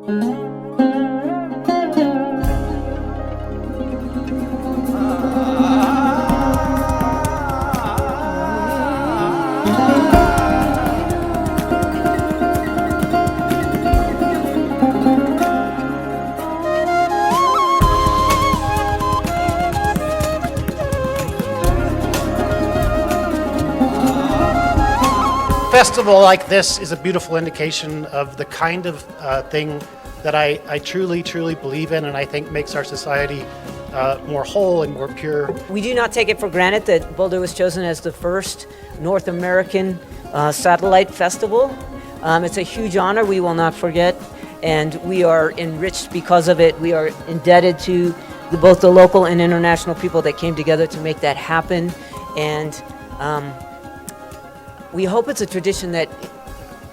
A festival like this is a beautiful indication of the kind of thing that I truly, truly believe in, and I think makes our society more whole and more pure. We do not take it for granted that Boulder was chosen as the first North American satellite festival. It's a huge honor we will not forget, and we are enriched because of it. We are indebted to both the local and international people that came together to make that happen, and we hope it's a tradition that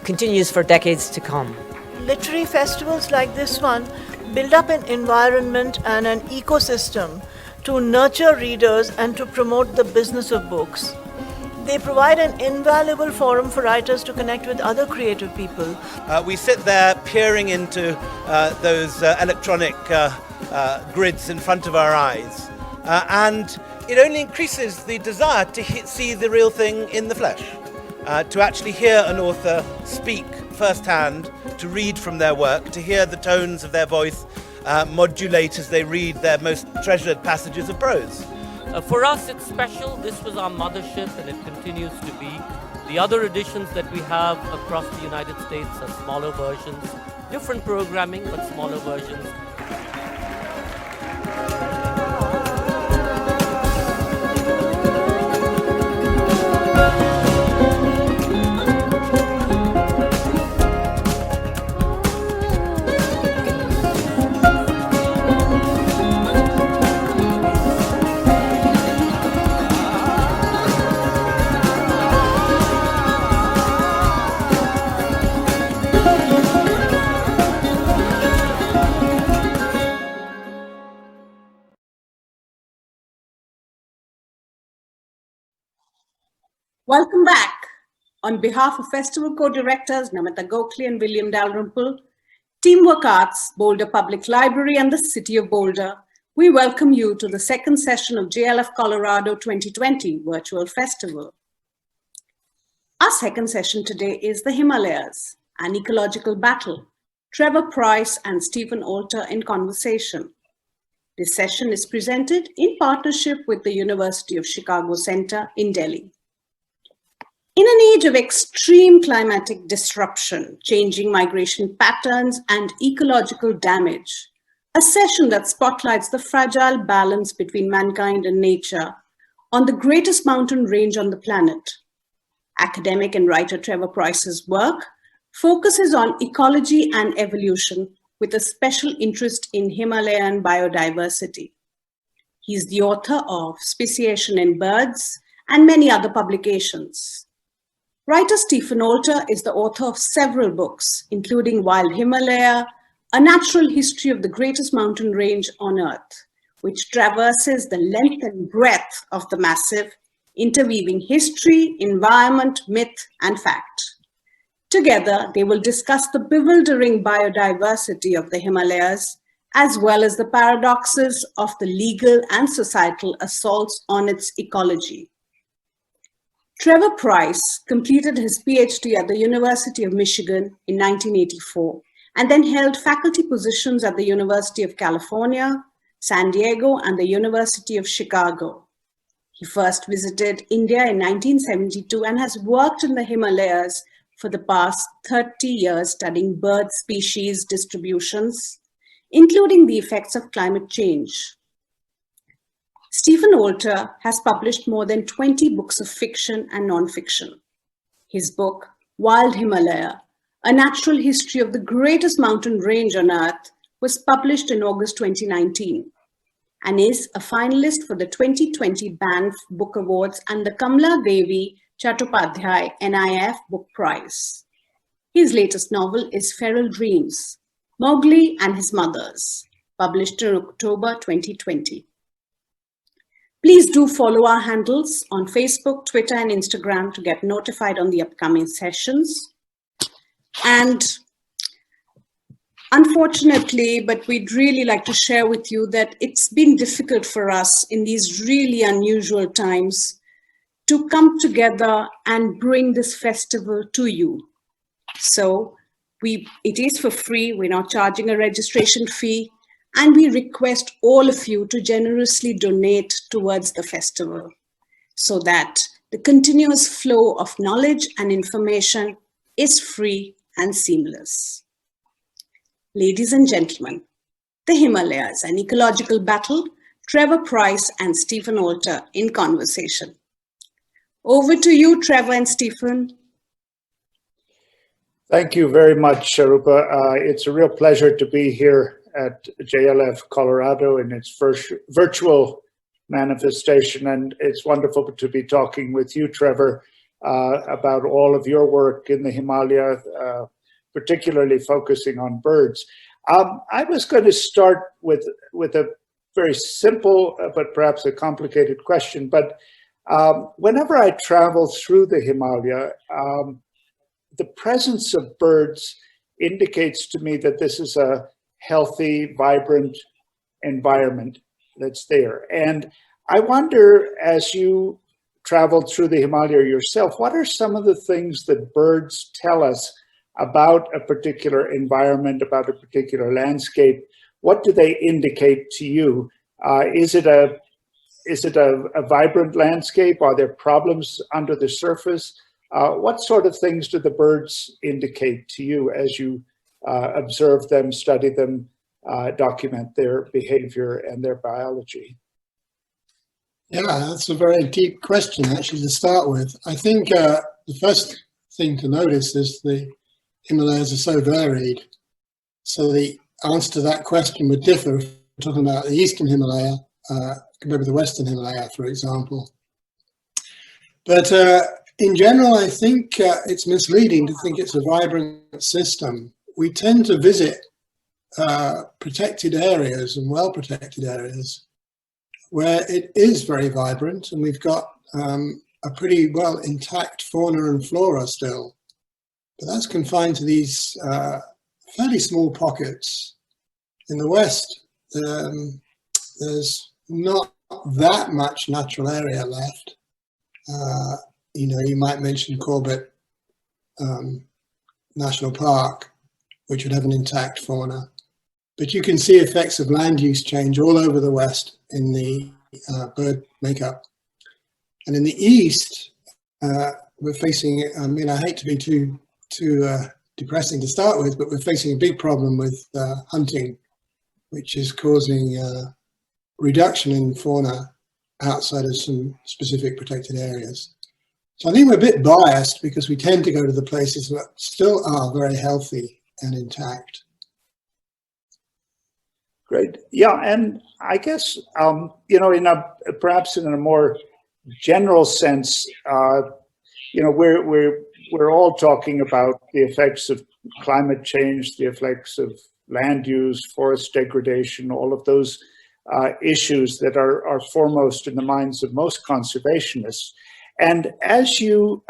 continues for decades to come. Literary festivals like this one build up an environment and an ecosystem to nurture readers and to promote the business of books. They provide an invaluable forum for writers to connect with other creative people. We sit there peering into those electronic grids in front of our eyes, and it only increases the desire to see the real thing in the flesh. To actually hear an author speak firsthand, to read from their work, to hear the tones of their voice modulate as they read their most treasured passages of prose. For us, it's special. This was our mothership, and it continues to be. The other editions that we have across the United States are smaller versions, different programming, but smaller versions. Welcome back. On behalf of Festival Co-Directors Namita Gokhale and William Dalrymple, Teamwork Arts, Boulder Public Library and the City of Boulder, we welcome you to the second session of JLF Colorado 2020 Virtual Festival. Our second session today is the Himalayas, an ecological battle, Trevor Price and Stephen Alter in conversation. This session is presented in partnership with the University of Chicago Center in Delhi. In an age of extreme climatic disruption, changing migration patterns, and ecological damage, a session that spotlights the fragile balance between mankind and nature on the greatest mountain range on the planet. Academic and writer Trevor Price's work focuses on ecology and evolution with a special interest in Himalayan biodiversity. He's the author of Speciation in Birds and many other publications. Writer Stephen Alter is the author of several books, including Wild Himalaya, A Natural History of the Greatest Mountain Range on Earth, which traverses the length and breadth of the massif, interweaving history, environment, myth, and fact. Together, they will discuss the bewildering biodiversity of the Himalayas, as well as the paradoxes of the legal and societal assaults on its ecology. Trevor Price completed his PhD at the University of Michigan in 1984 and then held faculty positions at the University of California, San Diego, and the University of Chicago. He first visited India in 1972 and has worked in the Himalayas for the past 30 years studying bird species distributions, including the effects of climate change. Stephen Alter has published more than 20 books of fiction and nonfiction. His book, Wild Himalaya, A Natural History of the Greatest Mountain Range on Earth, was published in August 2019 and is a finalist for the 2020 Banff Book Awards and the Kamla Devi Chattopadhyay NIF Book Prize. His latest novel is Feral Dreams, Mowgli and His Mothers, published in October 2020. Please do follow our handles on Facebook, Twitter, and Instagram to get notified on the upcoming sessions. And Unfortunately, but we'd really like to share with you that it's been difficult for us in these really unusual times to come together and bring this festival to you. So it is for free. We're not charging a registration fee. And we request all of you to generously donate towards the festival so that the continuous flow of knowledge and information is free and seamless. Ladies and gentlemen, the Himalayas, an ecological battle, Trevor Price and Stephen Alter in conversation. Over to you, Trevor and Stephen. Thank you very much, Sharupa. It's a real pleasure to be here at JLF Colorado in its first virtual manifestation, and it's wonderful to be talking with you, Trevor, about all of your work in the Himalaya, particularly focusing on birds. I was going to start with a very simple but perhaps a complicated question, but whenever I travel through the Himalaya, the presence of birds indicates to me that this is a healthy, vibrant environment that's there. And I wonder, as you traveled through the Himalaya yourself, what are some of the things that birds tell us about a particular environment, about a particular landscape? What do they indicate to you? Is it a vibrant landscape? Are there problems under the surface? What sort of things do the birds indicate to you as you observe them, study them, document their behavior and their biology? Yeah, that's a very deep question, actually, to start with. I think the first thing to notice is the Himalayas are so varied. So the answer to that question would differ if we're talking about the Eastern Himalaya compared with the Western Himalaya, for example. But in general, I think it's misleading to think it's a vibrant system. We tend to visit protected areas and well-protected areas where it is very vibrant, and we've got a pretty well intact fauna and flora still. But that's confined to these fairly small pockets. In the West, there's not that much natural area left. You know, you might mention Corbett National Park, which would have an intact fauna. But you can see effects of land use change all over the West in the bird makeup. And in the East, we're facing, I mean, I hate to be too depressing to start with, but we're facing a big problem with hunting, which is causing reduction in fauna outside of some specific protected areas. So I think we're a bit biased because we tend to go to the places that still are very healthy and intact. Great. Yeah, and I guess, you know, perhaps in a more general sense, you know, we're all talking about the effects of climate change, the effects of land use, forest degradation, all of those issues that are foremost in the minds of most conservationists. And as you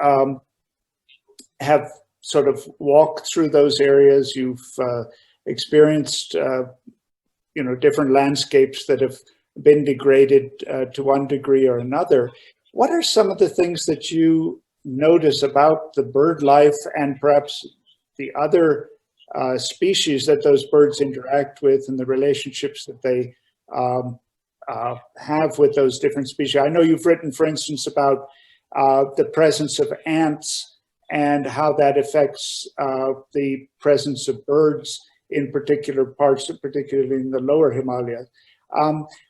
have sort of walked through those areas, you've experienced, you know, different landscapes that have been degraded to one degree or another. What are some of the things that you notice about the bird life and perhaps the other species that those birds interact with and the relationships that they have with those different species? I know you've written, for instance, about the presence of ants and how that affects the presence of birds in particular parts, particularly in the lower Himalayas.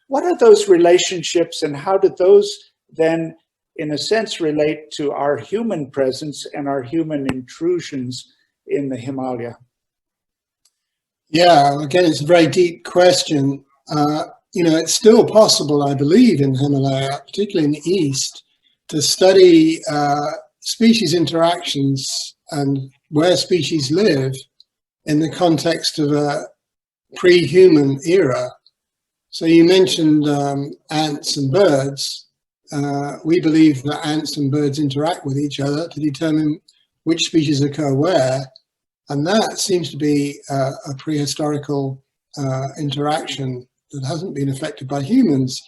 What are those relationships, and how do those then, in a sense, relate to our human presence and our human intrusions in the Himalaya? Yeah, again, it's a very deep question. You know, it's still possible, I believe, in Himalaya, particularly in the East, to study species interactions and where species live in the context of a pre-human era. So you mentioned ants and birds. We believe that ants and birds interact with each other to determine which species occur where. And that seems to be a prehistorical interaction that hasn't been affected by humans.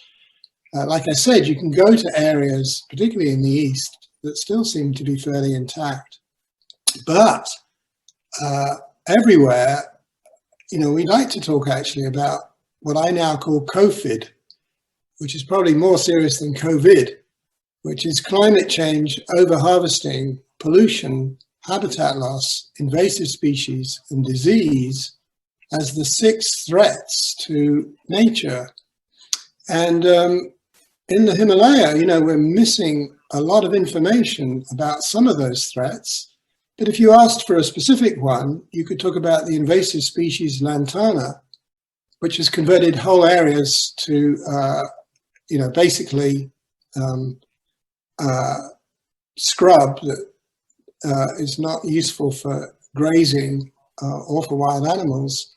Like I said, you can go to areas, particularly in the east, that still seem to be fairly intact. But everywhere, we like to talk actually about what I now call COVID, which is probably more serious than COVID, which is climate change, overharvesting, pollution, habitat loss, invasive species, and disease as the 6 threats to nature. And in the Himalaya, we're missing a lot of information about some of those threats. But if you asked for a specific one, you could talk about the invasive species lantana, which has converted whole areas to, basically scrub that is not useful for grazing or for wild animals,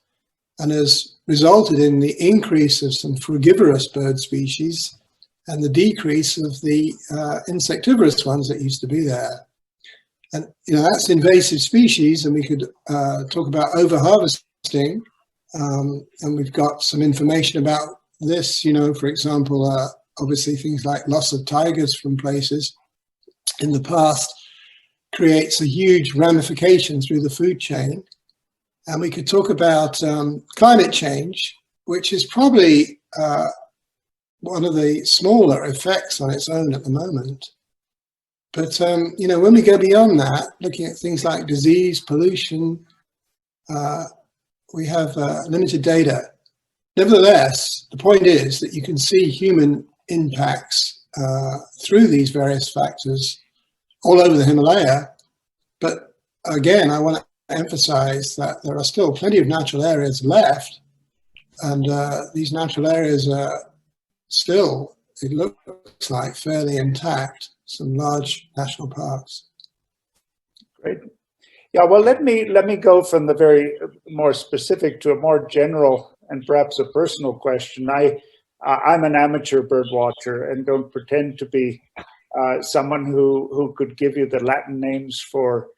and has resulted in the increase of some frugivorous bird species and the decrease of the insectivorous ones that used to be there. And that's invasive species, and we could talk about overharvesting, and we've got some information about this, for example, obviously things like loss of tigers from places in the past creates a huge ramification through the food chain. And we could talk about climate change, which is probably one of the smaller effects on its own at the moment. But, when we go beyond that, looking at things like disease, pollution, we have limited data. Nevertheless, the point is that you can see human impacts through these various factors all over the Himalaya. But again, I want to emphasize that there are still plenty of natural areas left. And these natural areas are still, it looks like, fairly intact, some large national parks. Great. Yeah, well, let me go from the very more specific to a more general and perhaps a personal question. I'm an amateur bird watcher and don't pretend to be someone who could give you the Latin names for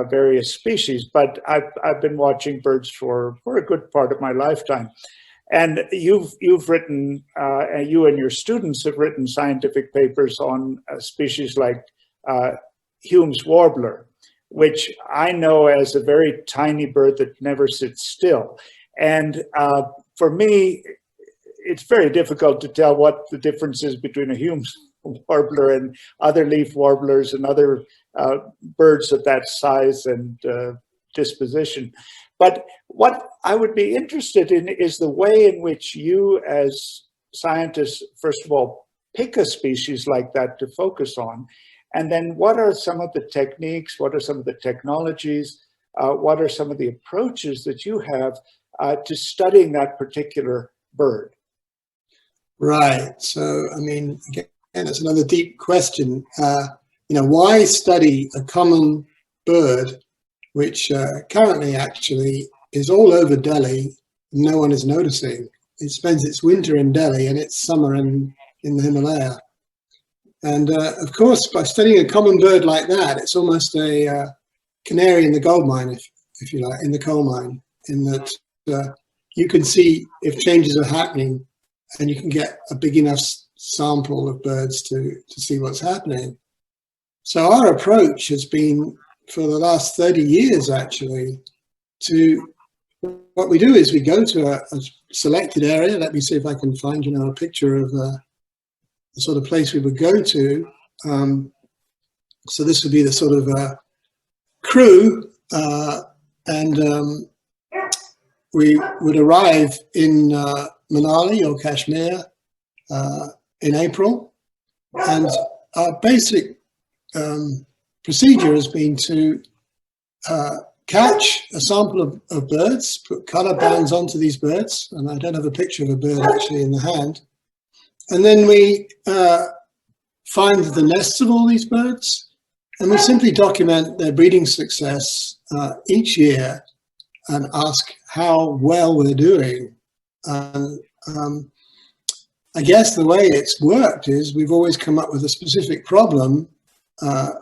various species, but I've been watching birds for a good part of my lifetime. And you've written, you and your students have written scientific papers on species like Hume's warbler, which I know as a very tiny bird that never sits still. And for me, it's very difficult to tell what the difference is between a Hume's warbler and other leaf warblers and other birds of that size and disposition. But what I would be interested in is the way in which you as scientists, first of all, pick a species like that to focus on. And then what are some of the techniques, what are some of the technologies, what are some of the approaches that you have to studying that particular bird? Right. So, I mean, again, it's another deep question. Why study a common bird which currently actually is all over Delhi, no one is noticing? It spends its winter in Delhi and its summer in the Himalaya. And of course, by studying a common bird like that, it's almost a canary in the gold mine, if you like, in the coal mine, in that you can see if changes are happening and you can get a big enough sample of birds to see what's happening. So our approach has been, for the last 30 years actually, what we do is we go to a selected area. Let me see if I can find, a picture of the sort of place we would go to. So this would be the sort of crew, and we would arrive in Manali or Kashmir in April, and our basic procedure has been to catch a sample of birds, put color bands onto these birds, and I don't have a picture of a bird actually in the hand, and then we find the nests of all these birds, and we simply document their breeding success each year and ask how well we're doing. I guess the way it's worked is we've always come up with a specific problem.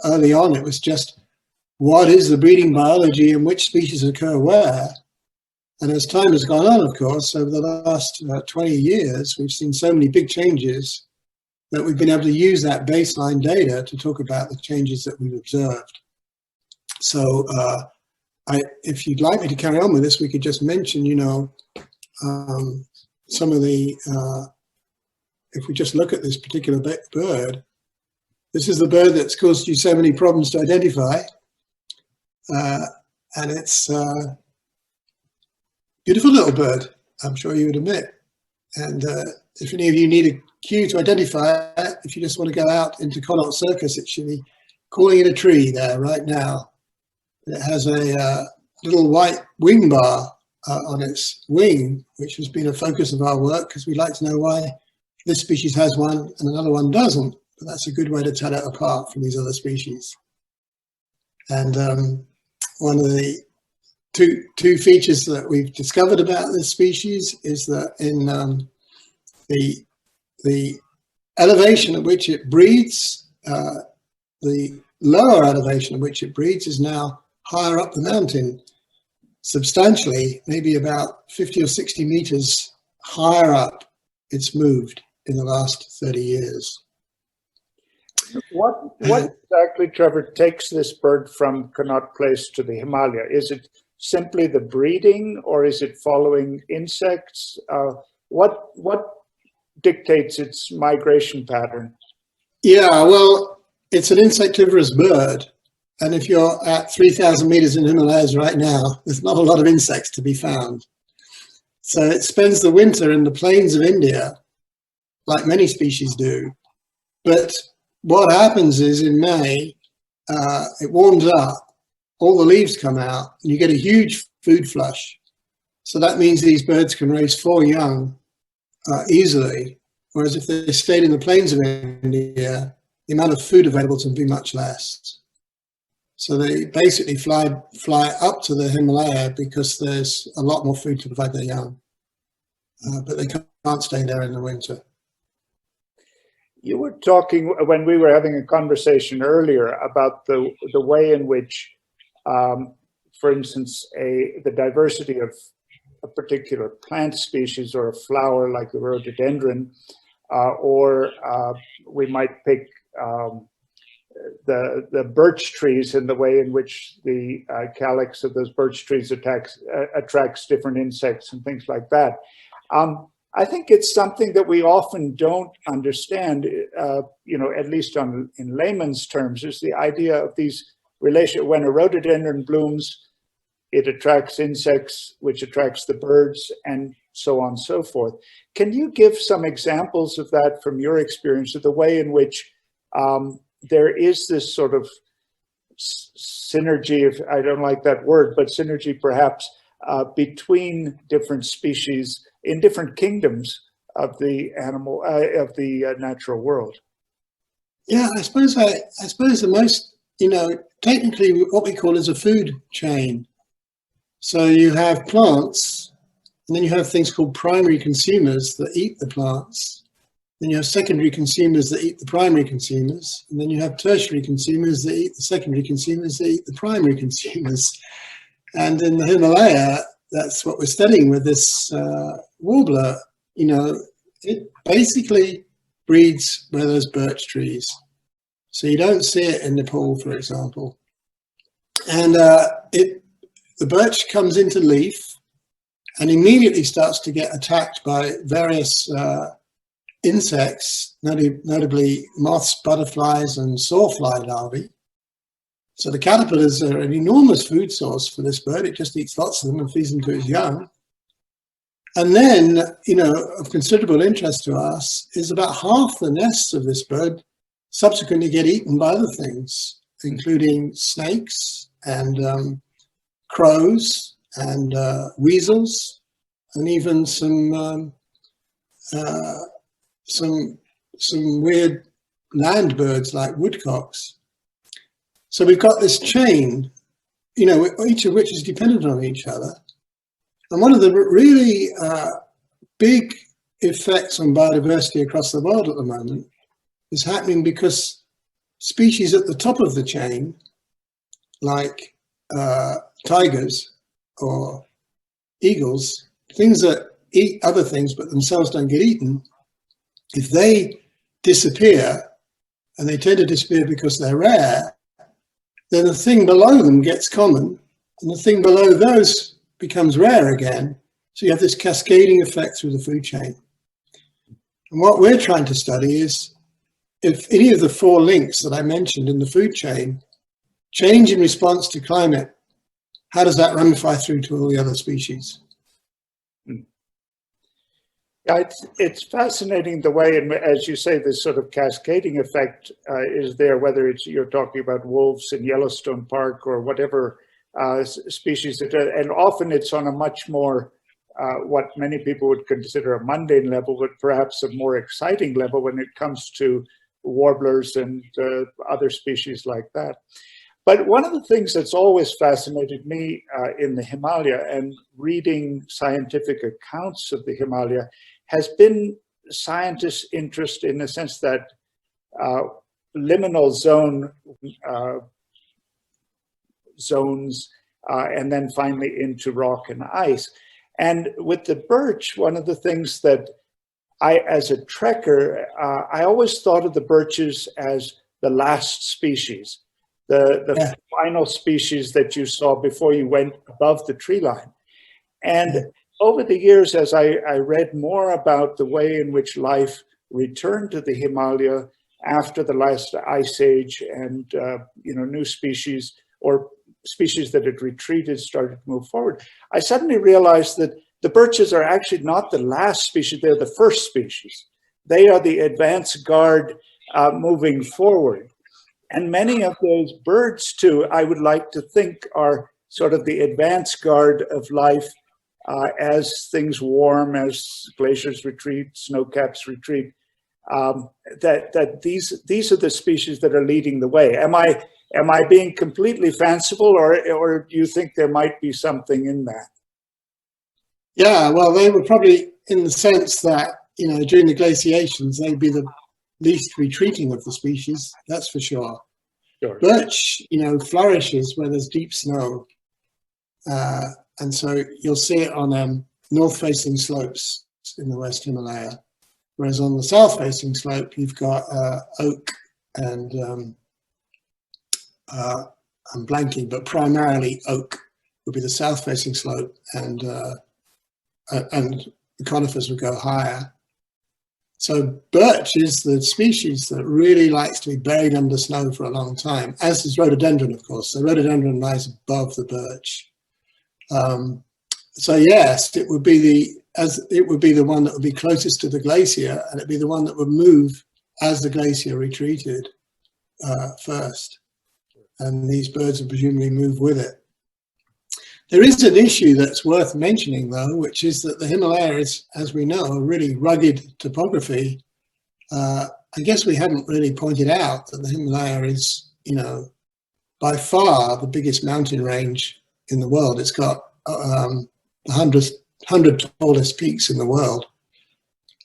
Early on, it was just what is the breeding biology and which species occur where. And as time has gone on, of course, over the last 20 years, we've seen so many big changes that we've been able to use that baseline data to talk about the changes that we've observed. So if you'd like me to carry on with this, we could just mention, some of the, if we just look at this particular bird, this is the bird that's caused you so many problems to identify. And it's a beautiful little bird, I'm sure you would admit. And if any of you need a cue to identify it, if you just want to go out into Connaught Circus, it should be calling in a tree there right now. It has a little white wing bar on its wing, which has been a focus of our work because we'd like to know why this species has one and another one doesn't. But that's a good way to tell it apart from these other species. And one of the two features that we've discovered about this species is that in the elevation at which it breeds, the lower elevation at which it breeds is now higher up the mountain, substantially, maybe about 50 or 60 meters higher up it's moved in the last 30 years. What exactly, Trevor, takes this bird from Connaught Place to the Himalaya? Is it simply the breeding, or is it following insects? What dictates its migration pattern? Yeah, well, it's an insectivorous bird. And if you're at 3,000 meters in the Himalayas right now, there's not a lot of insects to be found. So it spends the winter in the plains of India, like many species do. But what happens is in May, it warms up, all the leaves come out, and you get a huge food flush. So that means these birds can raise 4 young easily, whereas if they stayed in the plains of India, the amount of food available to them would be much less. So they basically fly up to the Himalaya because there's a lot more food to provide their young, but they can't stay there in the winter. You were talking, when we were having a conversation earlier, about the way in which, for instance, the diversity of a particular plant species or a flower like the rhododendron, or we might pick the birch trees, and the way in which the calyx of those birch trees attracts different insects and things like that. I think it's something that we often don't understand, at least in layman's terms, is the idea of these relations. When a rhododendron blooms, it attracts insects, which attracts the birds, and so on and so forth. Can you give some examples of that from your experience, of the way in which there is this sort of synergy, I don't like that word, but synergy perhaps, between different species in different kingdoms of the natural world? Yeah, I suppose the most, technically what we call is a food chain. So you have plants, and then you have things called primary consumers that eat the plants. Then you have secondary consumers that eat the primary consumers. And then you have tertiary consumers that eat the secondary consumers that eat the primary consumers. And in the Himalaya, that's what we're studying with this warbler. It basically breeds where there's birch trees. So you don't see it in Nepal, for example. And the birch comes into leaf and immediately starts to get attacked by various insects, notably moths, butterflies, and sawfly larvae. So the caterpillars are an enormous food source for this bird. It just eats lots of them and feeds them to its young. And then, of considerable interest to us is about half the nests of this bird subsequently get eaten by other things, including snakes and crows and weasels, and even some weird land birds like woodcocks. So we've got this chain, each of which is dependent on each other. And one of the really big effects on biodiversity across the world at the moment is happening because species at the top of the chain like tigers or eagles, things that eat other things but themselves don't get eaten, if they disappear, and they tend to disappear because they're rare, then the thing below them gets common, and the thing below those becomes rare again. So you have this cascading effect through the food chain. And what we're trying to study is if any of the 4 links that I mentioned in the food chain change in response to climate, how does that ramify through to all the other species? Yeah, it's fascinating the way, and as you say, this sort of cascading effect is there, whether it's you're talking about wolves in Yellowstone Park or whatever species, and often it's on a much more, what many people would consider a mundane level, but perhaps a more exciting level when it comes to warblers and other species like that. But one of the things that's always fascinated me in the Himalaya and reading scientific accounts of the Himalaya has been scientists' interest in the sense that liminal zones and then finally into rock and ice. And with the birch, one of the things that as a trekker, I always thought of the birches as the last species, the final species that you saw before you went above the tree line. And over the years, as I read more about the way in which life returned to the Himalaya after the last ice age, and new species or species that had retreated started to move forward, I suddenly realized that the birches are actually not the last species, they're the first species. They are the advance guard moving forward. And many of those birds too, I would like to think, are sort of the advance guard of life as things warm, as glaciers retreat, snow caps retreat, that these are the species that are leading the way. Am I being completely fanciful, or do you think there might be something in that? Yeah, well, they were probably in the sense that, during the glaciations, they'd be the least retreating of the species, that's for sure. Sure. Birch, flourishes where there's deep snow. And so you'll see it on north-facing slopes in the West Himalaya, whereas on the south-facing slope, you've got oak and I'm blanking, but primarily oak would be the south-facing slope, and the conifers would go higher. So birch is the species that really likes to be buried under snow for a long time, as is rhododendron, of course. So rhododendron lies above the birch. So yes, it would be the one that would be closest to the glacier, and it'd be the one that would move as the glacier retreated first. And these birds would presumably move with it. There is an issue that's worth mentioning, though, which is that the Himalaya is, as we know, a really rugged topography. I guess we haven't really pointed out that the Himalaya is, by far the biggest mountain range in the world. It's got 100 tallest peaks in the world.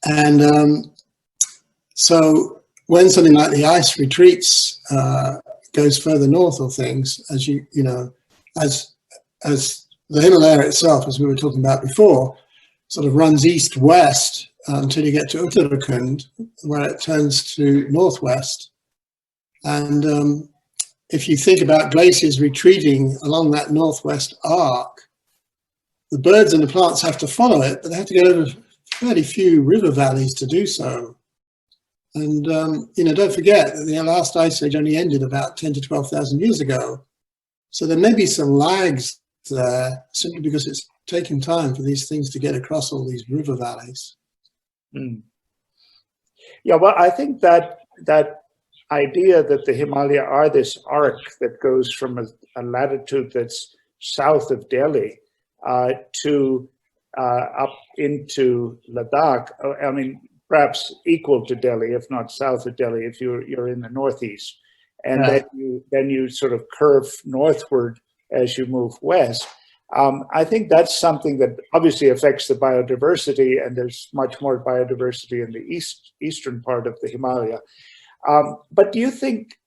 And so when something like the ice retreats, goes further north or things, as the Himalaya itself, as we were talking about before, sort of runs east-west until you get to Uttarakhand, where it turns to northwest. And if you think about glaciers retreating along that northwest arc, the birds and the plants have to follow it, but they have to go over fairly few river valleys to do so. And, don't forget that the last ice age only ended about 10 to 12,000 years ago. So there may be some lags there simply because it's taken time for these things to get across all these river valleys. Yeah, well, I think that idea that the Himalaya are this arc that goes from a latitude that's south of Delhi to up into Ladakh, I mean, perhaps equal to Delhi, if not south of Delhi, if you're in the northeast. And then you sort of curve northward as you move west. I think that's something that obviously affects the biodiversity, and there's much more biodiversity in the eastern part of the Himalaya. But do you think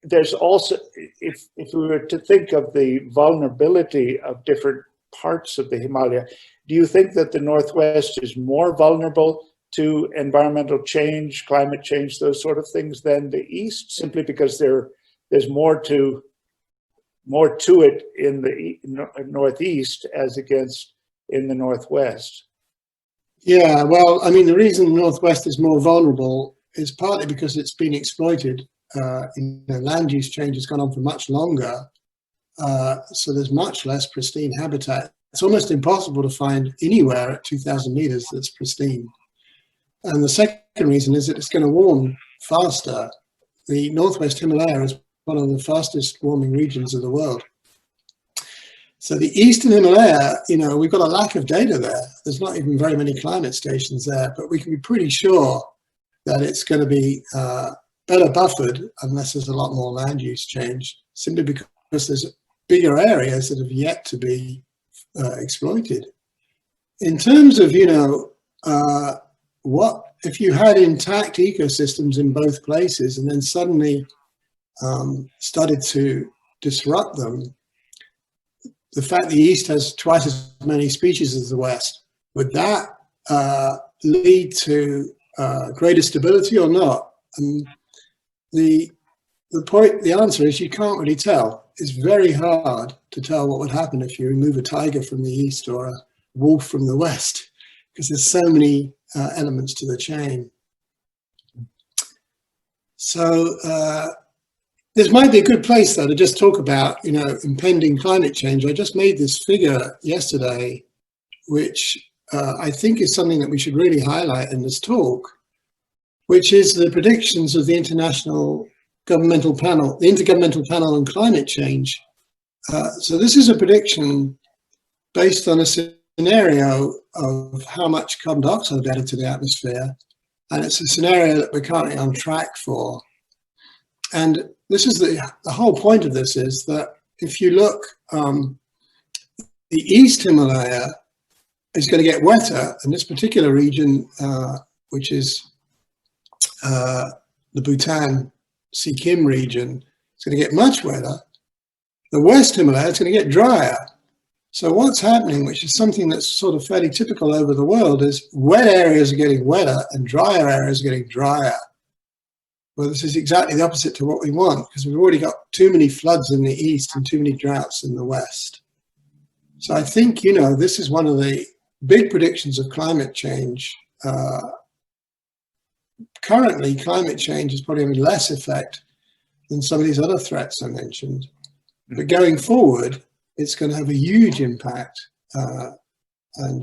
there's also, if we were to think of the vulnerability of different parts of the Himalaya, do you think that the Northwest is more vulnerable to environmental change, climate change, those sort of things than the East, simply because there's more to it in the Northeast as against in the Northwest? Yeah, well, I mean, the reason the Northwest is more vulnerable is partly because it's been exploited. Land use change has gone on for much longer, so there's much less pristine habitat. It's almost impossible to find anywhere at 2,000 meters that's pristine. And the second reason is that it's going to warm faster. The Northwest Himalaya is one of the fastest warming regions of the world. So the Eastern Himalaya, we've got a lack of data there. There's not even very many climate stations there, but we can be pretty sure that it's going to be better buffered unless there's a lot more land use change, simply because there's bigger areas that have yet to be exploited. In terms of, what if you had intact ecosystems in both places and then suddenly started to disrupt them, the fact the East has twice as many species as the West, would that lead to greater stability or not? And the answer is you can't really tell. It's very hard to tell what would happen if you remove a tiger from the East or a wolf from the West, because there's so many elements to the chain. So this might be a good place, though, to just talk about, impending climate change. I just made this figure yesterday, which I think is something that we should really highlight in this talk, which is the predictions of the Intergovernmental Panel on Climate Change. So this is a prediction based on a scenario of how much carbon dioxide is added to the atmosphere. And it's a scenario that we're currently on track for. And this is the whole point of this is that if you look, the East Himalaya is going to get wetter, and this particular region, which is the Bhutan Sikkim region, is going to get much wetter. The West Himalaya is going to get drier. So what's happening, which is something that's sort of fairly typical over the world, is wet areas are getting wetter and drier areas are getting drier. Well, this is exactly the opposite to what we want, because we've already got too many floods in the East and too many droughts in the West. So I think, this is one of the big predictions of climate change. Currently, climate change is probably having less effect than some of these other threats I mentioned. But going forward, it's going to have a huge impact. And,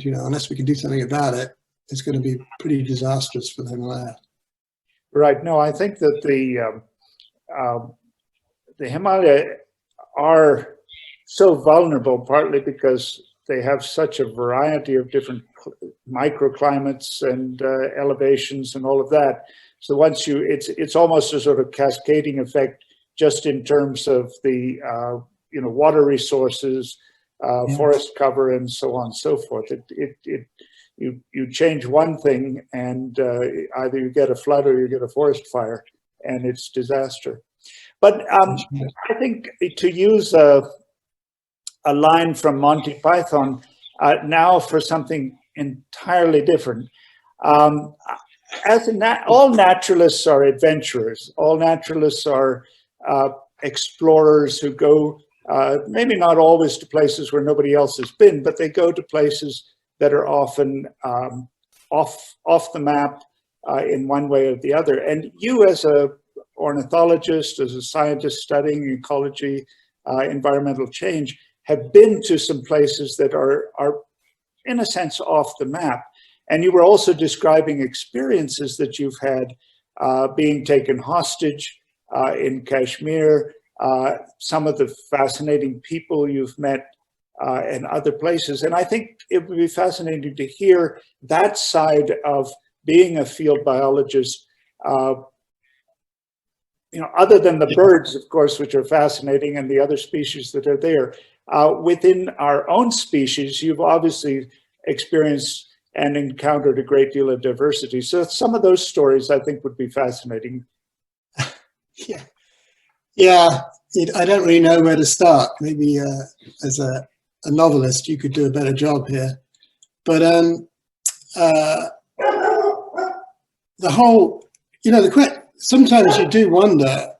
unless we can do something about it, it's going to be pretty disastrous for the Himalaya. Right. No, I think that the Himalaya are so vulnerable, partly because they have such a variety of different microclimates and elevations and all of that. So once it's almost a sort of cascading effect, just in terms of the water resources, forest cover, and so on and so forth. You change one thing, and either you get a flood or you get a forest fire, and it's disaster. But I think, to use a line from Monty Python, now for something entirely different. All naturalists are adventurers. All naturalists are explorers who go, maybe not always to places where nobody else has been, but they go to places that are often off the map in one way or the other. And you, as a ornithologist, as a scientist studying ecology, environmental change, have been to some places that are in a sense off the map. And you were also describing experiences that you've had being taken hostage in Kashmir, some of the fascinating people you've met and other places. And I think it would be fascinating to hear that side of being a field biologist, other than the birds, of course, which are fascinating, and the other species that are there. Within our own species, you've obviously experienced and encountered a great deal of diversity. So some of those stories I think would be fascinating. Yeah. Yeah, I don't really know where to start. Maybe as a novelist, you could do a better job here. But the whole, sometimes you do wonder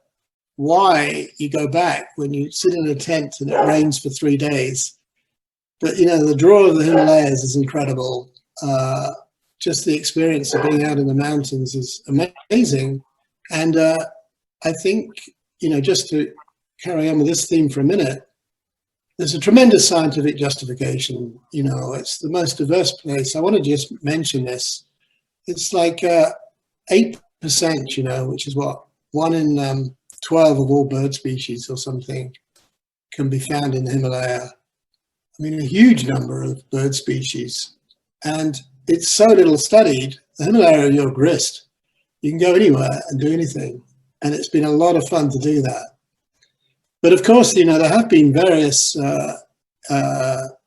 why you go back when you sit in a tent and it rains for 3 days. But, the draw of the Himalayas is incredible. Just the experience of being out in the mountains is amazing. And I think, just to carry on with this theme for a minute, there's a tremendous scientific justification. It's the most diverse place. I want to just mention this. It's like 8%, which is what, 1 in 12 of all bird species or something can be found in the Himalaya. I mean, a huge number of bird species. And it's so little studied. The Himalaya are your grist. You can go anywhere and do anything. And it's been a lot of fun to do that. But of course, there have been various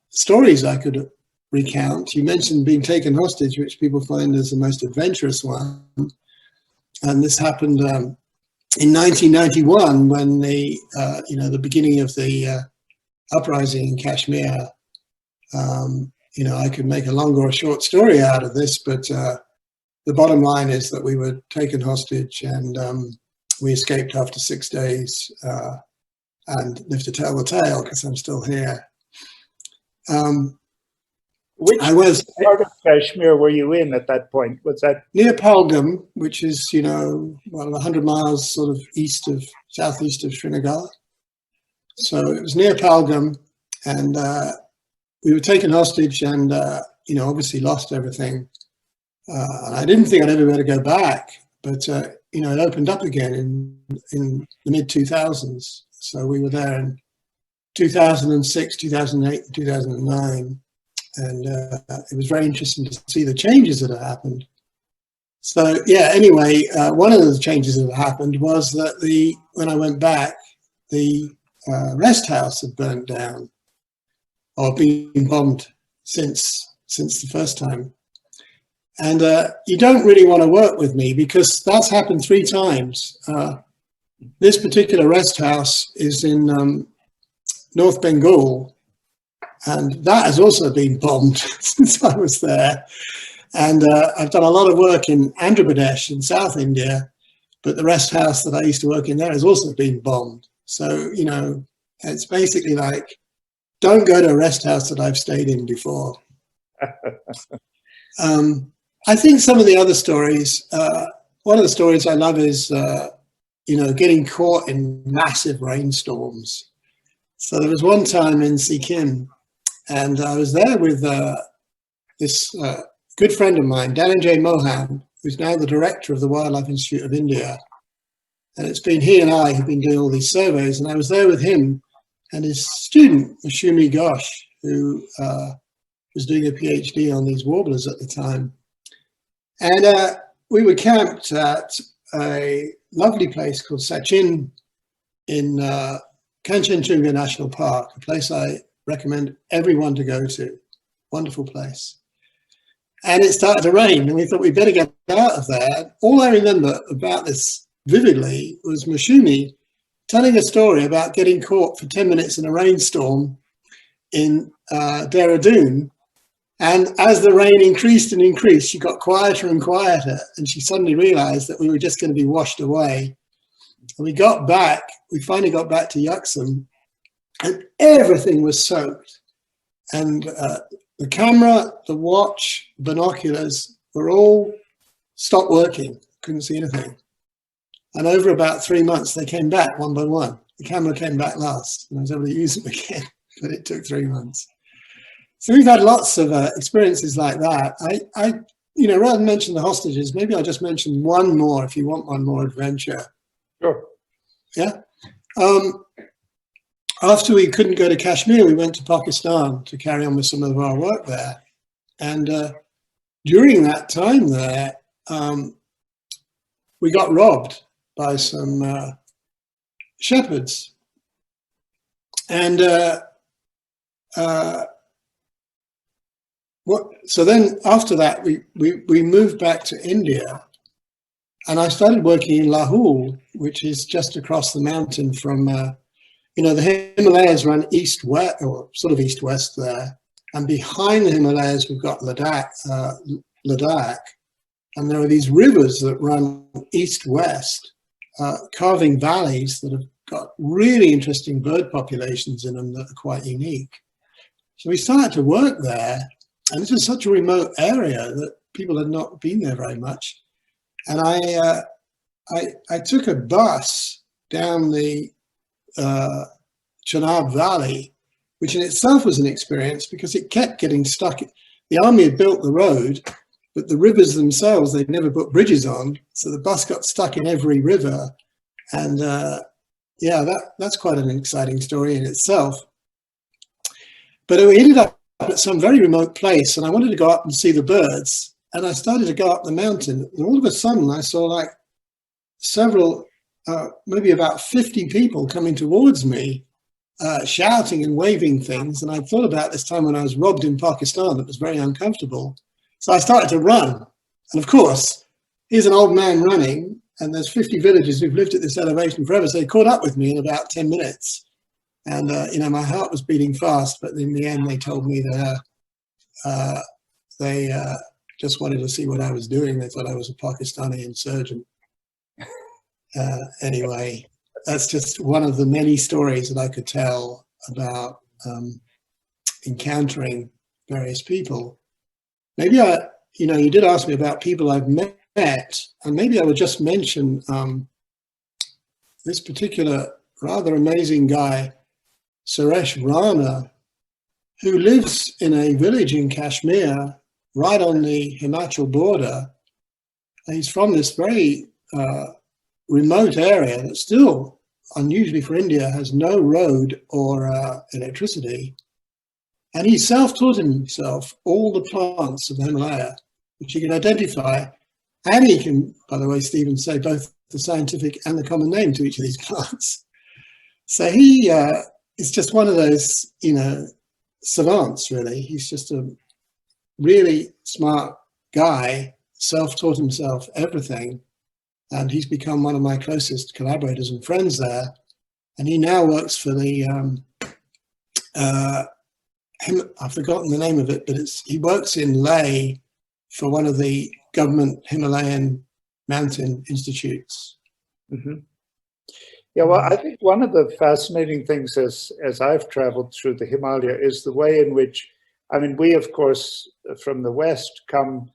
stories I could recount. You mentioned being taken hostage, which people find as the most adventurous one. And this happened in 1991 when the beginning of the uprising in Kashmir. I could make a long or a short story out of this, but the bottom line is that we were taken hostage and we escaped after 6 days and live to tell the tale because I'm still here. Which part of Kashmir were you in at that point? Was that near Pahalgam, which is 100 miles sort of southeast of Srinagar? So it was near Pahalgam, and we were taken hostage, and obviously lost everything. I didn't think I'd ever be able to go back, but it opened up again in the mid 2000s. So we were there in 2006, 2008, 2009. And it was very interesting to see the changes that had happened. So anyway, one of the changes that happened was that when I went back, the rest house had burnt down or been bombed since the first time. And you don't really want to work with me because that's happened 3 times. This particular rest house is in North Bengal. And that has also been bombed since I was there. And I've done a lot of work in Andhra Pradesh in South India, but the rest house that I used to work in there has also been bombed. So, it's basically like, don't go to a rest house that I've stayed in before. I think some of the other stories, one of the stories I love is, getting caught in massive rainstorms. So there was one time in Sikkim, and I was there with this good friend of mine, Dhananjay Mohan, who's now the director of the Wildlife Institute of India. And it's been he and I who've been doing all these surveys. And I was there with him and his student, Mashumi Ghosh, who was doing a PhD on these warblers at the time. And we were camped at a lovely place called Sachin in Kanchenjunga National Park, a place I recommend everyone to go to. Wonderful place. And it started to rain, and we thought we'd better get out of there. All I remember about this vividly was Mashumi telling a story about getting caught for 10 minutes in a rainstorm in Dehradun. And as the rain increased and increased, she got quieter and quieter, and she suddenly realized that we were just going to be washed away. And we finally got back to Yuxam, and everything was soaked. And the camera, the watch, binoculars were all stopped working, couldn't see anything. And over about 3 months, they came back one by one. The camera came back last, and I was able to use them again, but it took 3 months. So we've had lots of experiences like that. I rather than mention the hostages, maybe I'll just mention one more if you want one more adventure. Sure. Yeah. After we couldn't go to Kashmir, we went to Pakistan to carry on with some of our work there. And during that time there, we got robbed by some shepherds. And so then after that, we moved back to India. And I started working in Lahul, which is just across the mountain from, the Himalayas run east-west, or sort of east-west there. And behind the Himalayas, we've got Ladakh. And there are these rivers that run east-west, carving valleys that have got really interesting bird populations in them that are quite unique. So we started to work there, and this was such a remote area that people had not been there very much. And I took a bus down the Chenab Valley, which in itself was an experience because it kept getting stuck. The army had built the road, but the rivers themselves, they'd never put bridges on. So the bus got stuck in every river. And that's quite an exciting story in itself. But we ended up at some very remote place, and I wanted to go up and see the birds. And I started to go up the mountain, and all of a sudden I saw like several, maybe about 50 people coming towards me, shouting and waving things. And I thought about this time when I was robbed in Pakistan. It was very uncomfortable. So I started to run. And of course, here's an old man running, and there's 50 villagers who've lived at this elevation forever. So they caught up with me in about 10 minutes. And, my heart was beating fast, but in the end, they told me that they just wanted to see what I was doing. They thought I was a Pakistani insurgent. Anyway, that's just one of the many stories that I could tell about encountering various people. Maybe you did ask me about people I've met, and maybe I would just mention this particular rather amazing guy, Suresh Rana, who lives in a village in Kashmir, right on the Himachal border. He's from this very remote area that still, unusually for India, has no road or electricity. And he self-taught himself all the plants of the Himalaya, which he can identify. And he can, by the way, Stephen, say both the scientific and the common name to each of these plants. So he is just one of those, savants, really. He's just a really smart guy, self-taught himself everything. And he's become one of my closest collaborators and friends there. And he now works for the, I've forgotten the name of it, but he works in Leh for one of the government Himalayan mountain institutes. Mm-hmm. Yeah, well, I think one of the fascinating things as I've traveled through the Himalaya is the way in which, we, of course, from the West come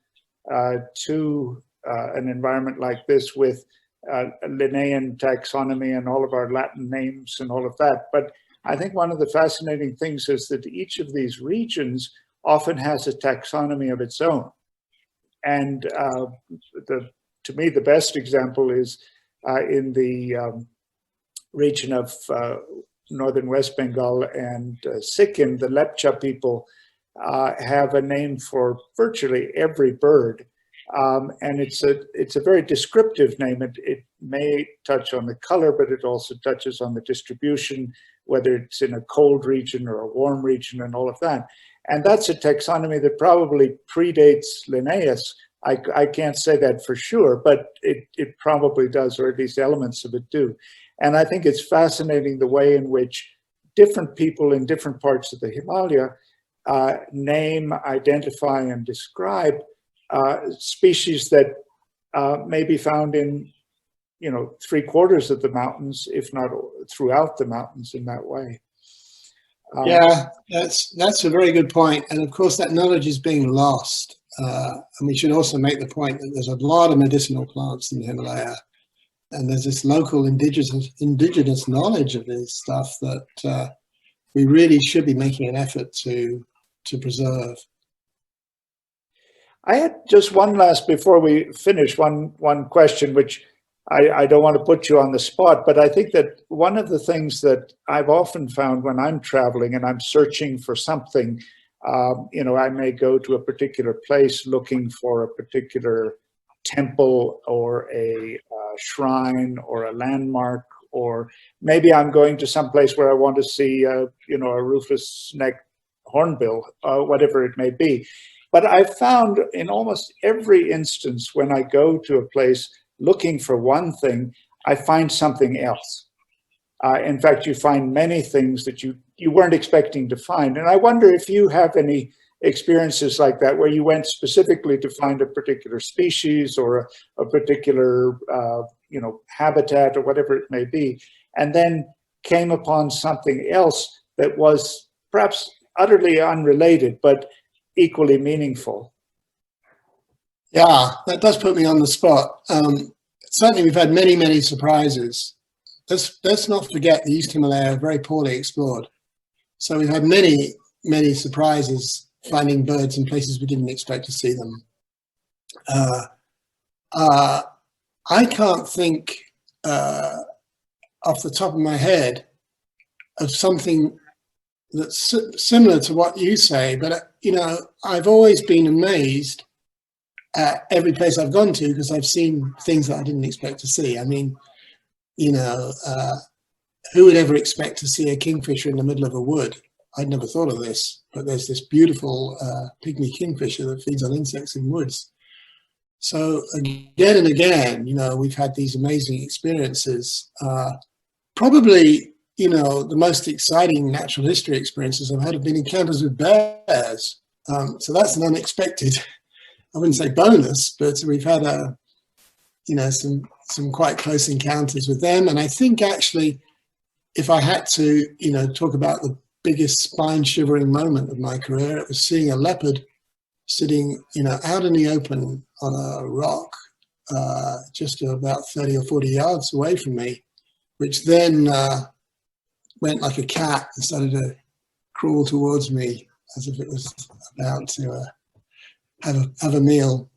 to an environment like this with Linnaean taxonomy and all of our Latin names and all of that. But I think one of the fascinating things is that each of these regions often has a taxonomy of its own. And to me, the best example is in the region of northern West Bengal and Sikkim. The Lepcha people have a name for virtually every bird. And it's a very descriptive name. It may touch on the color, but it also touches on the distribution, whether it's in a cold region or a warm region and all of that. And that's a taxonomy that probably predates Linnaeus. I can't say that for sure, but it probably does, or at least elements of it do. And I think it's fascinating the way in which different people in different parts of the Himalaya name, identify, and describe species that may be found in, 3/4 of the mountains, if not throughout the mountains in that way. Yeah, that's a very good point. And of course, that knowledge is being lost. And we should also make the point that there's a lot of medicinal plants in the Himalaya. And there's this local indigenous knowledge of this stuff that we really should be making an effort to preserve. I had just one last, before we finish, one question, which I don't want to put you on the spot, but I think that one of the things that I've often found when I'm traveling and I'm searching for something, I may go to a particular place looking for a particular temple or a shrine or a landmark, or maybe I'm going to some place where I want to see, a rufous-necked hornbill, whatever it may be. But I've found in almost every instance when I go to a place looking for one thing, I find something else. In fact, you find many things that you weren't expecting to find. And I wonder if you have any experiences like that, where you went specifically to find a particular species or a particular habitat or whatever it may be, and then came upon something else that was perhaps utterly unrelated, but equally meaningful. Yeah, that does put me on the spot. Certainly we've had many, many surprises. Let's not forget the East Himalaya are very poorly explored. So we've had many, many surprises finding birds in places we didn't expect to see them. I can't think off the top of my head of something that's similar to what you say, but I've always been amazed at every place I've gone to, because I've seen things that I didn't expect to see. I mean, who would ever expect to see a kingfisher in the middle of a wood? I'd never thought of this, but there's this beautiful pygmy kingfisher that feeds on insects in woods. So again and again, we've had these amazing experiences. Probably, the most exciting natural history experiences I've had have been encounters with bears. So that's an unexpected, I wouldn't say bonus, but we've had some quite close encounters with them. And I think actually, if I had to, talk about the biggest spine-shivering moment of my career, it was seeing a leopard sitting, out in the open on a rock, just about 30 or 40 yards away from me, which then went like a cat and started to crawl towards me as if it was about to have a meal.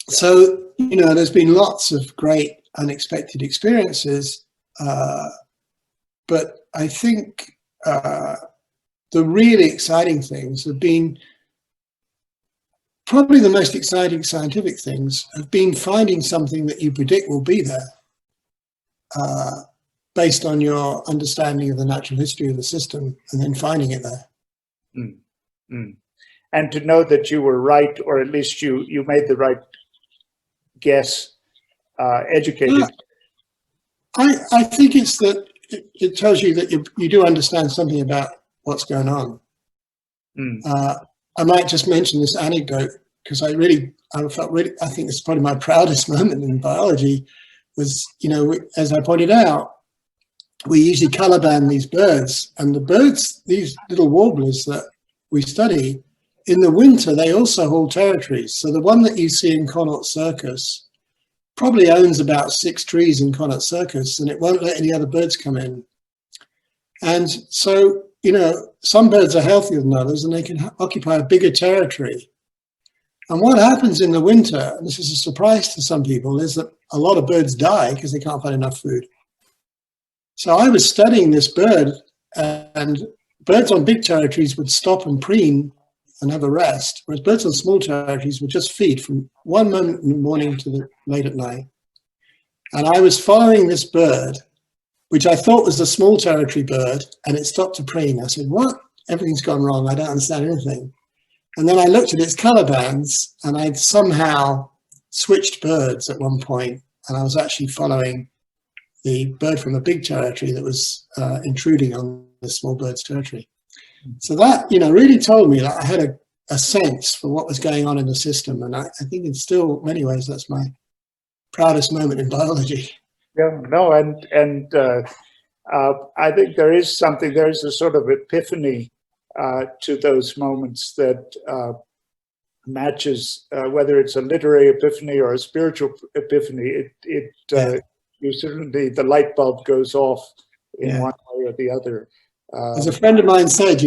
So, there's been lots of great unexpected experiences, but I think the really exciting things have been, probably the most exciting scientific things have been finding something that you predict will be there, based on your understanding of the natural history of the system, and then finding it there. Mm. Mm. And to know that you were right, or at least you made the right guess, educated. I think it's that it tells you that you do understand something about what's going on. Mm. I might just mention this anecdote, because I think it's probably my proudest moment in biology was, as I pointed out, we usually color band these birds, and the birds, these little warblers that we study, in the winter, they also hold territories. So the one that you see in Connaught Circus probably owns about 6 trees in Connaught Circus, and it won't let any other birds come in. And so, some birds are healthier than others, and they can occupy a bigger territory. And what happens in the winter, and this is a surprise to some people, is that a lot of birds die because they can't find enough food. So I was studying this bird, and birds on big territories would stop and preen and have a rest, whereas birds on small territories would just feed from one moment in the morning to late at night. And I was following this bird, which I thought was a small territory bird, and it stopped to preen. I said, what? Everything's gone wrong. I don't understand anything. And then I looked at its color bands, and I'd somehow switched birds at one point, and I was actually following the bird from a big territory that was intruding on the small bird's territory. So that, really told me that I had a sense for what was going on in the system. And I think in still many ways, that's my proudest moment in biology. Yeah, no, and I think there's a sort of epiphany to those moments that matches, whether it's a literary epiphany or a spiritual epiphany, you certainly, the light bulb goes off in one way or the other. As a friend of mine said,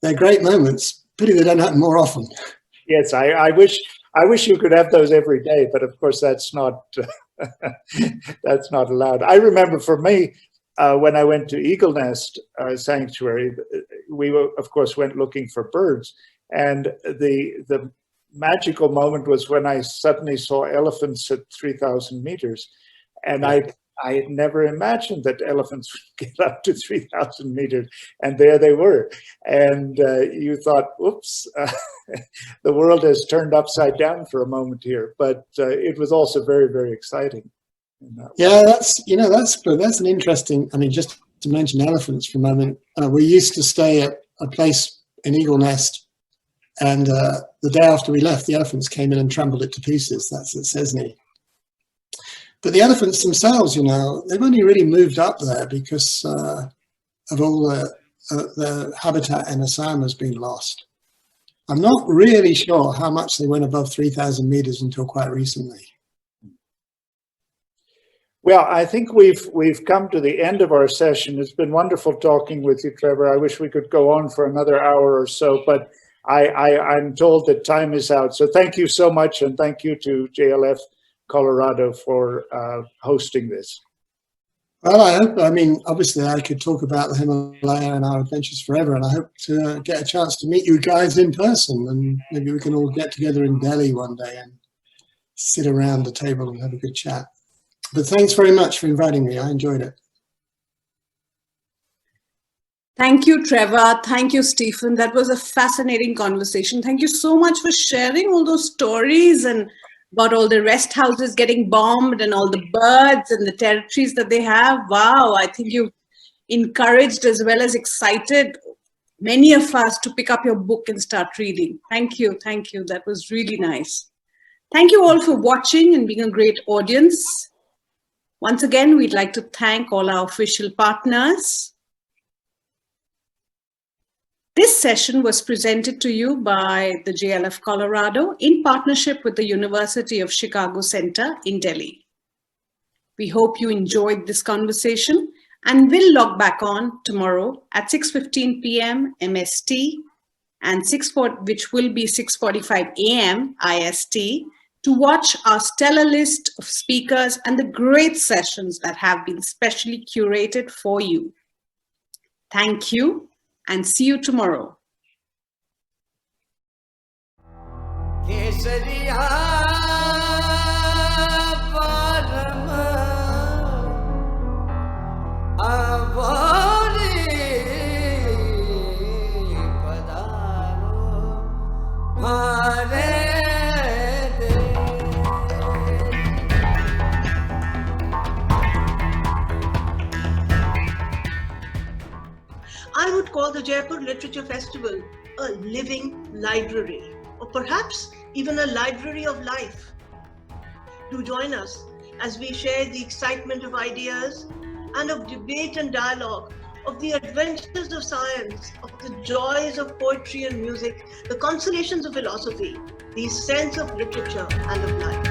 they're great moments. Pity they don't happen more often. Yes, I wish you could have those every day, but of course that's not that's not allowed. I remember for me, when I went to Eagle Nest Sanctuary, we of course went looking for birds, and the magical moment was when I suddenly saw elephants at 3,000 meters, and I I had never imagined that elephants would get up to 3,000 meters, and there they were. And you thought, oops, the world has turned upside down for a moment here. But it was also very, very exciting. Yeah, that's an interesting. I mean, just to mention elephants for a moment, we used to stay at a place in Eagle Nest, and the day after we left, the elephants came in and trampled it to pieces. That's at Cesney. But the elephants themselves, they've only really moved up there because of all the habitat in Assam has been lost. I'm not really sure how much they went above 3,000 meters until quite recently. Well, I think we've come to the end of our session. It's been wonderful talking with you, Trevor. I wish we could go on for another hour or so, but I'm told that time is out. So thank you so much, and thank you to JLF Colorado for hosting this. Well, obviously I could talk about the Himalaya and our adventures forever, and I hope to get a chance to meet you guys in person, and maybe we can all get together in Delhi one day and sit around the table and have a good chat. But thanks very much for inviting me. I enjoyed it. Thank you, Trevor. Thank you, Stephen. That was a fascinating conversation. Thank you so much for sharing all those stories and about all the rest houses getting bombed and all the birds and the territories that they have. Wow, I think you encouraged as well as excited many of us to pick up your book and start reading. Thank you. Thank you. That was really nice. Thank you all for watching and being a great audience. Once again, we'd like to thank all our official partners. This session was presented to you by the JLF Colorado in partnership with the University of Chicago Center in Delhi. We hope you enjoyed this conversation and will log back on tomorrow at 6:15 p.m. MST and which will be 6:45 a.m. IST to watch our stellar list of speakers and the great sessions that have been specially curated for you. Thank you. And see you tomorrow. I would call the Jaipur Literature Festival a living library, or perhaps even a library of life. Do join us as we share the excitement of ideas and of debate and dialogue, of the adventures of science, of the joys of poetry and music, the consolations of philosophy, the sense of literature and of life.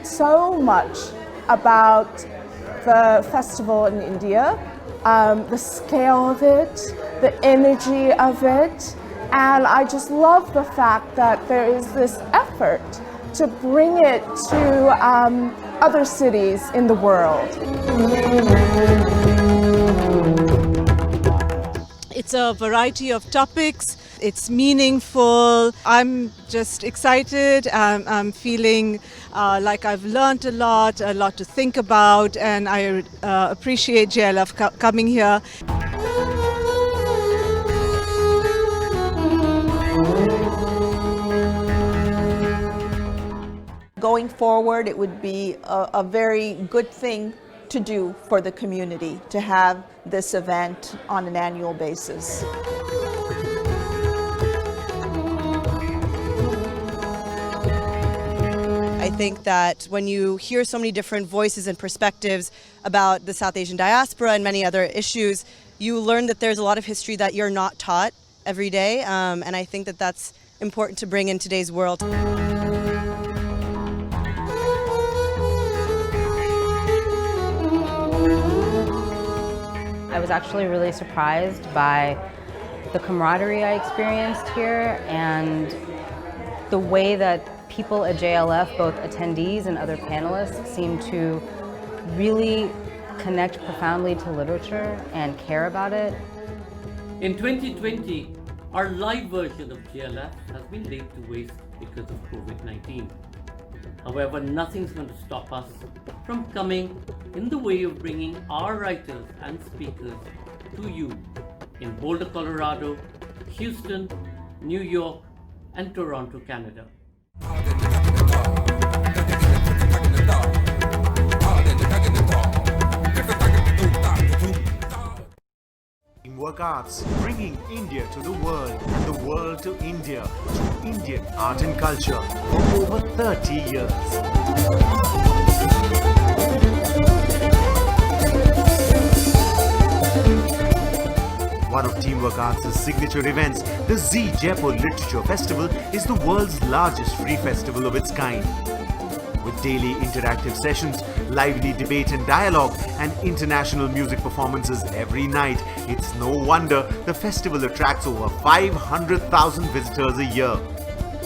So much about the festival in India, the scale of it, the energy of it, and I just love the fact that there is this effort to bring it to other cities in the world. It's a variety of topics. It's meaningful. I'm just excited. I'm feeling like I've learned a lot to think about, and I appreciate JLF coming here. Going forward, it would be a very good thing to do for the community to have this event on an annual basis. I think that when you hear so many different voices and perspectives about the South Asian diaspora and many other issues, you learn that there's a lot of history that you're not taught every day, and I think that that's important to bring in today's world. I was actually really surprised by the camaraderie I experienced here and the way that people at JLF, both attendees and other panelists, seem to really connect profoundly to literature and care about it. In 2020, our live version of JLF has been laid to waste because of COVID-19. However, nothing's going to stop us from coming in the way of bringing our writers and speakers to you in Boulder, Colorado, Houston, New York, and Toronto, Canada. Teamwork Arts, bringing India to the world and the world to India through Indian art and culture for over 30 years. One of Teamwork Arts' signature events, the Z Jaipur Literature Festival, is the world's largest free festival of its kind. With daily interactive sessions, lively debate and dialogue, and international music performances every night, it's no wonder the festival attracts over 500,000 visitors a year.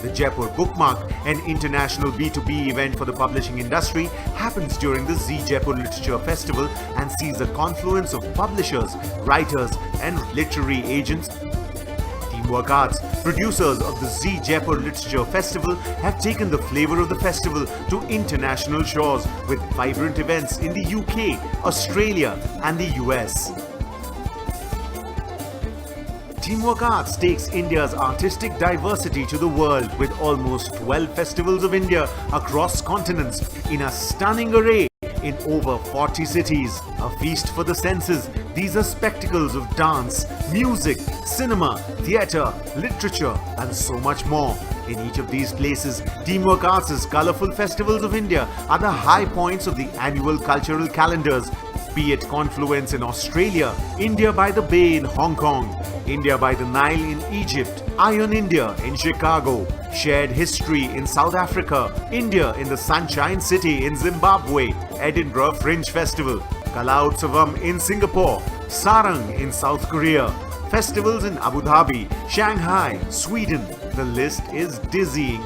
The Jaipur Bookmark, an international B2B event for the publishing industry, happens during the Z Jaipur Literature Festival and sees a confluence of publishers, writers, and literary agents. Teamwork Arts, producers of the Z Jaipur Literature Festival, have taken the flavor of the festival to international shores with vibrant events in the UK, Australia, and the US. Teamwork Arts takes India's artistic diversity to the world with almost 12 festivals of India across continents in a stunning array in over 40 cities. A feast for the senses, these are spectacles of dance, music, cinema, theatre, literature, and so much more. In each of these places, Teamwork Arts' colourful festivals of India are the high points of the annual cultural calendars. Be it Confluence in Australia, India by the Bay in Hong Kong, India by the Nile in Egypt, Iron India in Chicago, Shared History in South Africa, India in the Sunshine City in Zimbabwe, Edinburgh Fringe Festival, Kala Utsavam in Singapore, Sarang in South Korea, festivals in Abu Dhabi, Shanghai, Sweden. The list is dizzying.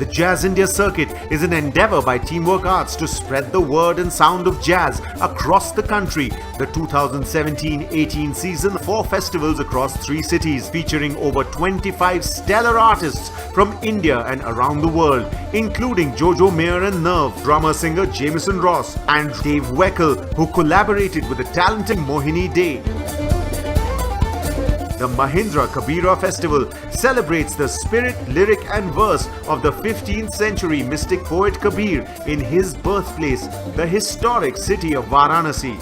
The Jazz India Circuit is an endeavour by Teamwork Arts to spread the word and sound of jazz across the country. The 2017-18 season, 4 festivals across 3 cities, featuring over 25 stellar artists from India and around the world, including Jojo Mayer and Nerve, drummer-singer Jameson Ross, and Dave Weckel, who collaborated with the talented Mohini Day. The Mahindra Kabira Festival celebrates the spirit, lyric and verse of the 15th century mystic poet Kabir in his birthplace, the historic city of Varanasi.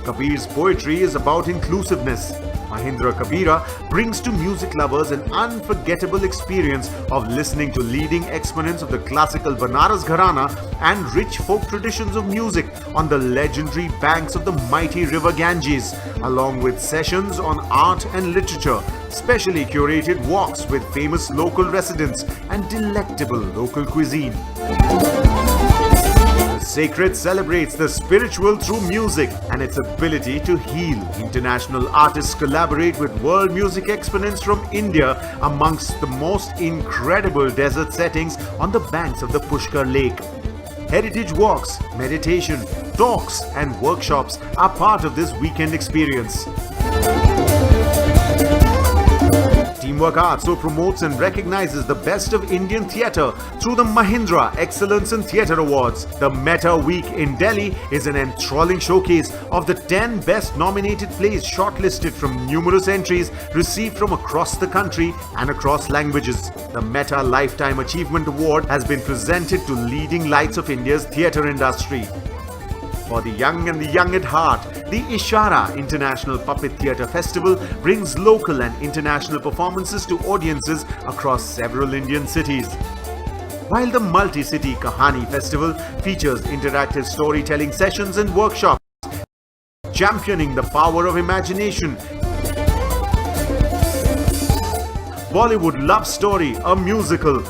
Kabir's poetry is about inclusiveness. Mahindra Kabira brings to music lovers an unforgettable experience of listening to leading exponents of the classical Banaras Gharana and rich folk traditions of music on the legendary banks of the mighty river Ganges, along with sessions on art and literature, specially curated walks with famous local residents and delectable local cuisine. Sacred celebrates the spiritual through music and its ability to heal. International artists collaborate with world music exponents from India amongst the most incredible desert settings on the banks of the Pushkar Lake. Heritage walks, meditation, talks and workshops are part of this weekend experience. Teamwork Arts so promotes and recognizes the best of Indian theatre through the Mahindra Excellence in Theatre Awards. The Meta Week in Delhi is an enthralling showcase of the 10 best nominated plays shortlisted from numerous entries received from across the country and across languages. The Meta Lifetime Achievement Award has been presented to leading lights of India's theatre industry. For the young and the young at heart, the Ishara International Puppet Theatre Festival brings local and international performances to audiences across several Indian cities. While the Multi-City Kahani Festival features interactive storytelling sessions and workshops, championing the power of imagination. Bollywood Love Story, a musical,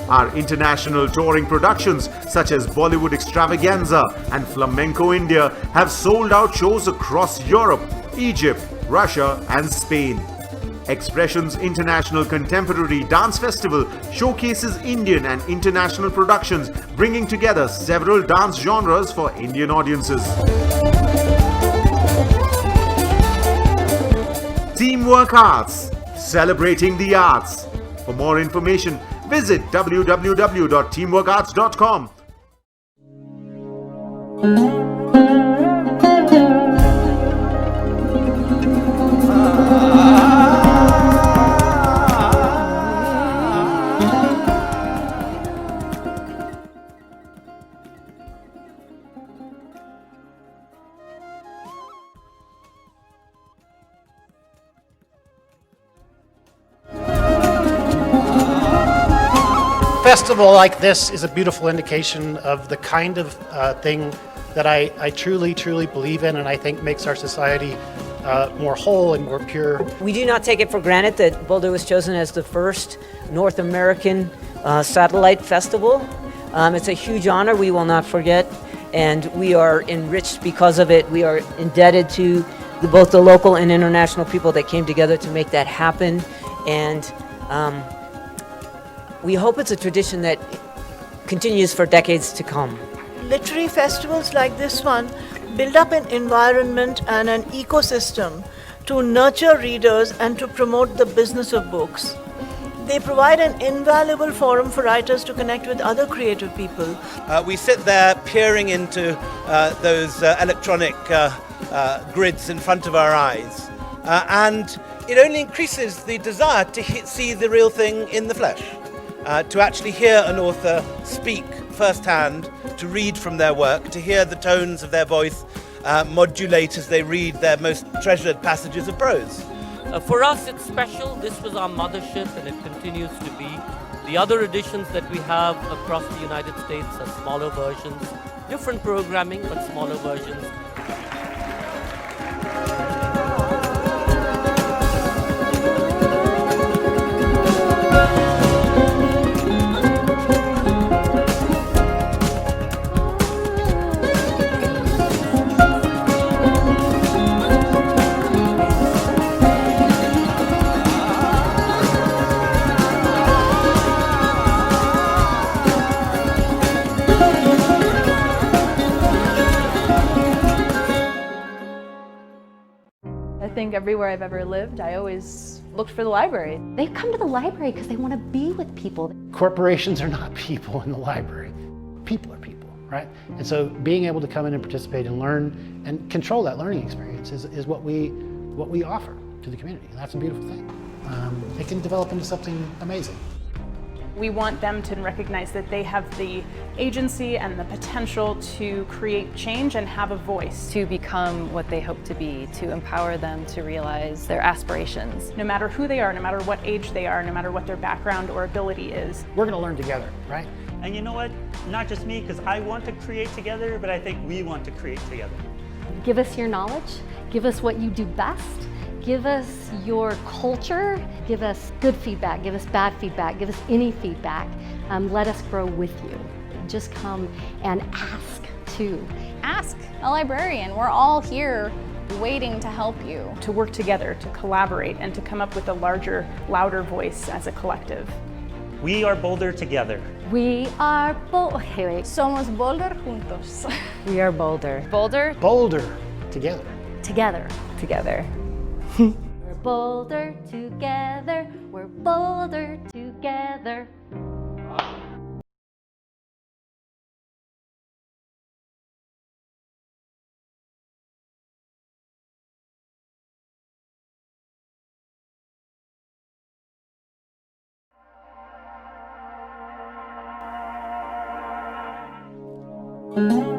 Our international touring productions such as Bollywood Extravaganza and Flamenco India have sold out shows across Europe, Egypt, Russia and Spain. Expressions International Contemporary Dance Festival showcases Indian and international productions, bringing together several dance genres for Indian audiences. Teamwork Arts, celebrating the arts. For more information, visit www.teamworkarts.com. Festival like this is a beautiful indication of the kind of thing that I truly, truly believe in, and I think makes our society more whole and more pure. We do not take it for granted that Boulder was chosen as the first North American satellite festival. It's a huge honor we will not forget, and we are enriched because of it. We are indebted to both the local and international people that came together to make that happen, and we hope it's a tradition that continues for decades to come. Literary festivals like this one build up an environment and an ecosystem to nurture readers and to promote the business of books. They provide an invaluable forum for writers to connect with other creative people. We sit there peering into those electronic grids in front of our eyes, and it only increases the desire to see the real thing in the flesh. To actually hear an author speak firsthand, to read from their work, to hear the tones of their voice modulate as they read their most treasured passages of prose. For us, it's special. This was our mothership, and it continues to be. The other editions that we have across the United States are smaller versions, different programming, but smaller versions. I think everywhere I've ever lived, I always looked for the library. They come to the library because they want to be with people. Corporations are not people in the library. People are people, right? And so being able to come in and participate and learn and control that learning experience is what we offer to the community. And that's a beautiful thing. It can develop into something amazing. We want them to recognize that they have the agency and the potential to create change and have a voice. To become what they hope to be, to empower them to realize their aspirations. No matter who they are, no matter what age they are, no matter what their background or ability is. We're going to learn together, right? And you know what? Not just me, because I want to create together, but I think we want to create together. Give us your knowledge, give us what you do best, give us your culture, give us good feedback, give us bad feedback, give us any feedback. Let us grow with you. Just come and ask too. Ask a librarian. We're all here waiting to help you. To work together, to collaborate, and to come up with a larger, louder voice as a collective. We are Boulder together. We are Boulder. Somos Boulder juntos. We are Boulder. Boulder. Boulder together. Together. Together. We're Boulder together. We're Boulder together. Mm-hmm.